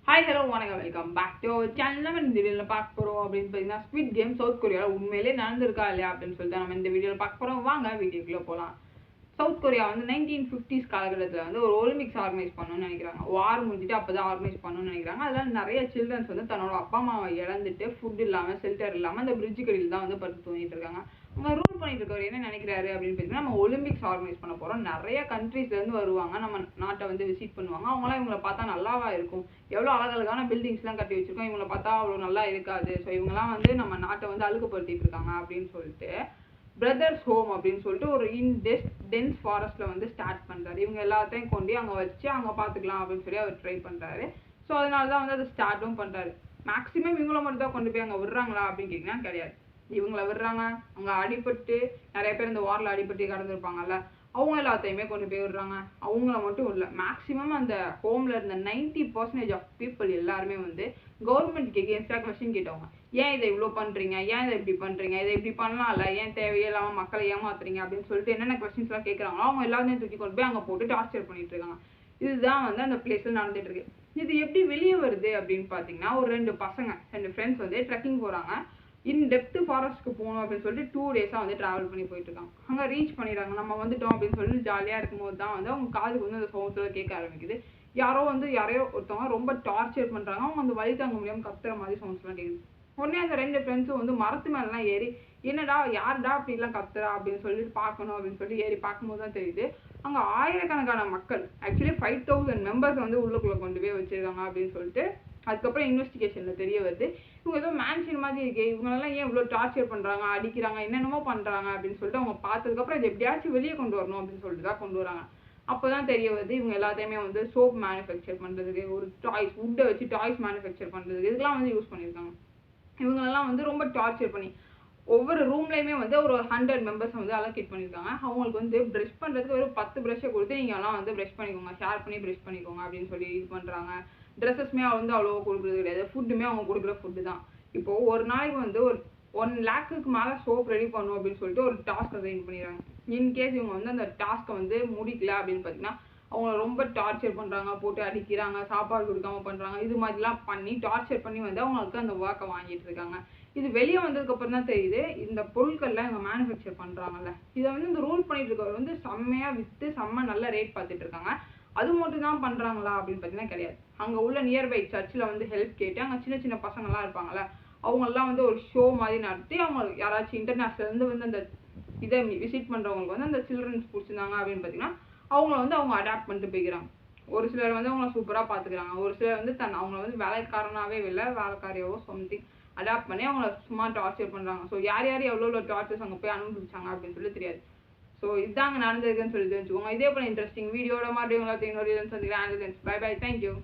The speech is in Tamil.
ஹாய் ஹலோ வணக்கம் வெல்கம் பேக் டு சேனல். நம்ம இந்த வீடியோவில் பார்க்க போகிறோம் அப்படின்னு பார்த்தீங்கன்னா ஸ்குவிட் கேம் சவுத் கொரியாவில் உண்மையிலே நடந்திருக்கா இல்லையா அப்படின்னு சொல்லிட்டு நம்ம இந்த வீடியோவில் பார்க்க போகிறோம். வாங்க வீடியோக்குள்ளே போகலாம். சவுத் கொரியா வந்து 1950s காலகட்டத்தில் வந்து ஒரு ஒலிம்பிக்ஸ் ஆர்கனைஸ் பண்ணணும்னு நினைக்கிறாங்க. வார் முடிஞ்சிட்டு அப்போ தான் ஆர்கனைஸ் பண்ணணும்னு நினைக்கிறாங்க. அதில் நிறைய சில்ட்ரன்ஸ் வந்து தன்னோட அப்பா அம்மாவை இழந்துட்டு ஃபுட் இல்லாமல் ஷெல்டர் இல்லாமல் அந்த பிரிட்ஜ் கடியில் தான் வந்து படுத்து தூங்கிட்டு இருக்காங்க. அவங்க ரூல் பண்ணிட்டு இருக்கவர் என்ன நினைக்கிறாரு அப்படின்னு பார்த்தீங்கன்னா, நம்ம ஒலிம்பிக்ஸ் ஆர்கனைஸ் பண்ண போகிறோம், நிறைய கண்ட்ரீஸ்லேருந்து வருவாங்க, நம்ம நாட்டை வந்து விசிட் பண்ணுவாங்க. அவங்களாம் இவங்களை பார்த்தா நல்லாவா இருக்கும், எவ்வளோ அழகழகான பில்டிங்ஸ்லாம் கட்டி வச்சிருக்கோம், இவங்களை பார்த்தா அவ்வளோ நல்லா இருக்காது, ஸோ இவங்கெல்லாம் வந்து நம்ம நாட்டை வந்து அழுக்குப்படுத்திட்டு இருக்காங்க அப்படின்னு சொல்லிட்டு பிரதர்ஸ் ஹோம் அப்படின்னு சொல்லிட்டு ஒரு டென்ஸ் ஃபாரஸ்ட்டில் வந்து ஸ்டார்ட் பண்ணுறாரு. இவங்க எல்லாத்தையும் கொண்டு அங்கே வச்சு அங்கே பார்த்துக்கலாம் அப்படின்னு சொல்லி அவர் ட்ரை பண்ணுறாரு. ஸோ அதனால தான் வந்து அதை ஸ்டார்ட்டும் பண்ணுறாரு. மேக்ஸிமம் இவங்கள மட்டும் தான் கொண்டு போய் அங்கே விடுறாங்களா அப்படின்னு கேட்டிங்கன்னா கிடையாது. இவங்கள விடுறாங்க, அங்கே அடிபட்டு நிறைய பேர் இந்த வாரில் அடிபட்டு கடந்திருப்பாங்கல்ல, அவங்க எல்லாத்தையுமே கொண்டு போய் விடுறாங்க. அவங்கள மட்டும் இல்லை, மேக்ஸிமம் அந்த ஹோமில் இருந்த 90% ஆஃப் பீப்புள் எல்லாருமே வந்து கவர்மெண்ட்க்கு எகேன்ஸ்டாக கொஸ்டின் கேட்டவங்க. ஏன் இதை இவ்வளோ பண்ணுறீங்க, ஏன் இதை இப்படி பண்ணுறீங்க, இதை இப்படி பண்ணலாம்ல, ஏன் தேவையில்லாமல் மக்களை ஏமாத்துறீங்க அப்படின்னு சொல்லிட்டு என்னென்ன கொஸ்டின்ஸ்லாம் கேட்குறாங்களோ அவங்க எல்லாத்தையும் தூக்கி கொண்டு போய் அங்கே போட்டு டார்ச்சர் பண்ணிட்டு இருக்காங்க. இதுதான் வந்து அந்த பிளேஸில் நடந்துட்டு இருக்கு. இது எப்படி வெளியே வருது அப்படின்னு பார்த்தீங்கன்னா, ஒரு ரெண்டு ஃப்ரெண்ட்ஸ் வந்து ட்ரெக்கிங் போகிறாங்க. டெப்த் ஃபாரஸ்ட்க்கு போகணும் அப்படின்னு சொல்லிட்டு 2 டேஸாக வந்து ட்ராவல் பண்ணி போயிட்டு இருக்காங்க. அங்கே ரீச் பண்ணிடுறாங்க. நம்ம வந்துட்டோம் அப்படின்னு சொல்லிட்டு ஜாலியாக இருக்கும்போது தான் வந்து அவங்க காதுக்கு வந்து அந்த சவுண்ட்ஸில் கேட்க ஆரம்பிக்குது. யாரையோ ஒருத்தவங்க ரொம்ப டார்ச்சர் பண்ணுறாங்க. அவங்க அந்த வலி தாங்க முடியாமல் கத்துற மாதிரி சவுண்ட்ஸ்லாம் கேட்குது. உடனே அந்த 2 ஃப்ரெண்ட்ஸும் வந்து மரத்து மேலாம் ஏறி என்னடா யார்டா அப்படிலாம் கத்துறா அப்படின்னு சொல்லிட்டு பார்க்கணும் அப்படின்னு சொல்லிட்டு ஏறி பார்க்கும்போது தான் தெரியுது, அங்கே ஆயிரக்கணக்கான மக்கள், ஆக்சுவலி 5000 மெம்பர்ஸ் வந்து உள்ளுக்குள்ளே கொண்டு போய் வச்சிருக்காங்க அப்படின்னு சொல்லிட்டு அதுக்கப்புறம் இன்வெஸ்டிகேஷனில் தெரிய வருது. இவங்க ஏதோ மேன்ஷன் மாதிரி இருக்கே, இவங்களெல்லாம் ஏன் இவ்வளோ டார்ச்சர் பண்ணுறாங்க, அடிக்கிறாங்க, என்னென்னமோ பண்ணுறாங்க அப்படின்னு சொல்லிட்டு அவங்க பார்த்ததுக்கப்புறம் இது எப்படியாச்சும் வெளியே கொண்டு வரணும் அப்படின்னு சொல்லிட்டு தான் கொண்டு வராங்க. அப்போ தான் தெரிய வருது இவங்க எல்லாத்தையுமே வந்து சோப் மேனுஃபேக்சர் பண்ணுறதுக்கு, ஒரு வுட்டை வச்சு டாய்ஸ் மேனுஃபேக்சர் பண்ணுறதுக்கு இதெல்லாம் வந்து யூஸ் பண்ணியிருக்காங்க. இவங்களெல்லாம் வந்து ரொம்ப டார்ச்சர் பண்ணி ஒவ்வொரு ரூம்லேயுமே வந்து ஒரு 100 மெம்பர்ஸ் வந்து அலோகேட் பண்ணியிருக்காங்க. அவங்களுக்கு வந்து ப்ரஷ் பண்ணுறதுக்கு ஒரு 10 ப்ரஷ்ஷை கொடுத்து நீங்கள் எல்லாம் வந்து ப்ரஷ் பண்ணிக்கோங்க, ஷேர் பண்ணி ப்ரஷ் பண்ணிக்கோங்க அப்படின்னு சொல்லி இது பண்ணுறாங்க. ட்ரெஸ்ஸஸ்மே வந்து அவ்வளோவா கொடுக்குறது கிடையாது. ஃபுட்டுமே அவங்க கொடுக்குற ஃபுட்டு தான். இப்போது ஒரு நாளைக்கு வந்து ஒரு 1 lakhக்கு மேலே சோப் ரெடி பண்ணும் அப்படின்னு சொல்லிட்டு ஒரு டாஸ்க் அசைன் பண்ணிடுறாங்க. இன்கேஸ் இவங்க வந்து அந்த டாஸ்க்கை வந்து முடிக்கல அப்படின்னு பார்த்தீங்கன்னா அவங்கள ரொம்ப டார்ச்சர் பண்ணுறாங்க, போட்டு அடிக்கிறாங்க, சாப்பாடு கொடுக்காம பண்ணுறாங்க. இது மாதிரிலாம் பண்ணி டார்ச்சர் பண்ணி வந்து அவங்களுக்கு அந்த ஒர்க்கை வாங்கிட்டு இருக்காங்க. இது வெளியே வந்ததுக்கப்புறம் தான் தெரியுது, இந்த பொருட்கள்லாம் இவங்க மேனுஃபேக்சர் பண்ணுறாங்கல்ல, இதை வந்து இந்த ரூல் பண்ணிட்டு இருக்கவர் வந்து செம்மையாக விற்று செம்ம நல்ல ரேட் பார்த்துட்டு இருக்காங்க. அது மட்டும் தான் பண்ணுறாங்களா அப்படின்னு பார்த்தீங்கன்னா கிடையாது. அங்கே உள்ள நியர்பை சர்ச்சில் வந்து ஹெல்ப் கேட்டு அங்கே சின்ன சின்ன பசங்கள்லாம் இருப்பாங்கள்ல, அவங்கெல்லாம் வந்து ஒரு ஷோ மாதிரி நடத்தி அவங்க யாராச்சும் இன்டர்நேஷ்னல்லேருந்து வந்து அந்த இதை விசிட் பண்ணுறவங்களுக்கு வந்து அந்த சில்ட்ரன்ஸ் பிடிச்சிருந்தாங்க அப்படின்னு பார்த்தீங்கன்னா அவங்கள வந்து அவங்க அடாப்ட் பண்ணிட்டு போய்க்கிறாங்க. ஒரு சிலர் வந்து அவங்கள சூப்பராக பார்த்துக்கிறாங்க. ஒரு சிலர் வந்து அவங்கள வந்து வேலைக்காரனாகவே இல்லை, வேலைக்காரியாவோ சம்திங் அடாப்ட் பண்ணி அவங்கள சும்மா டார்ச்சர் பண்ணுறாங்க. ஸோ யார் எவ்வளோ டார்ச்சர்ஸ் அங்கே போய் அனுபவிச்சாங்க அப்படின்னு சொல்லி தெரியாது. ஸோ இதாங்க நடந்திருக்குன்னு சொல்லி தெரிஞ்சுக்கோங்க. இதே போல இன்ட்ரெஸ்டிங் வீடியோட மாதிரி உங்களை இன்னொரு சந்திக்கிறேன். Bye bye, thank you.